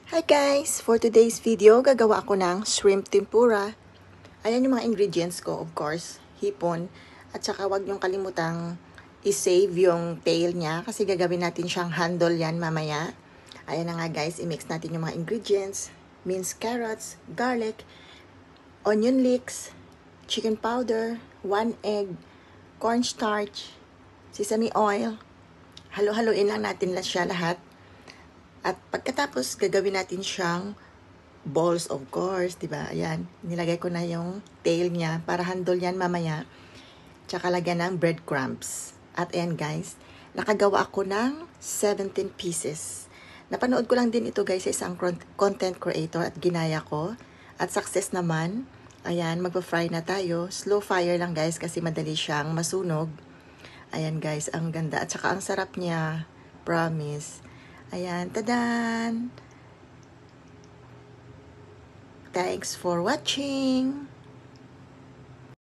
Hi guys! For today's video, gagawa ako ng shrimp tempura. Ayan yung mga ingredients ko, of course. Hipon. At saka wag niyong kalimutang i-save yung tail niya kasi gagawin natin siyang handle yan mamaya. Ayan na nga guys, i-mix natin yung mga ingredients. Minced carrots, garlic, onion leeks, chicken powder, 1 egg, cornstarch, sesame oil. Halo-haloin lang natin siya lahat. At pagkatapos, gagawin natin siyang balls, of course, diba? Ayan, nilagay ko na yung tail niya para handle yan mamaya. Tsaka lagyan ng breadcrumbs. At ayan guys, nakagawa ako ng 17 pieces. Napanood ko lang din ito guys sa isang content creator at ginaya ko. At success naman. Ayan, magpa-fry na tayo. Slow fire lang guys kasi madali siyang masunog. Ayan guys, ang ganda. At saka ang sarap niya. Promise. Ayan, tadan! Thanks for watching!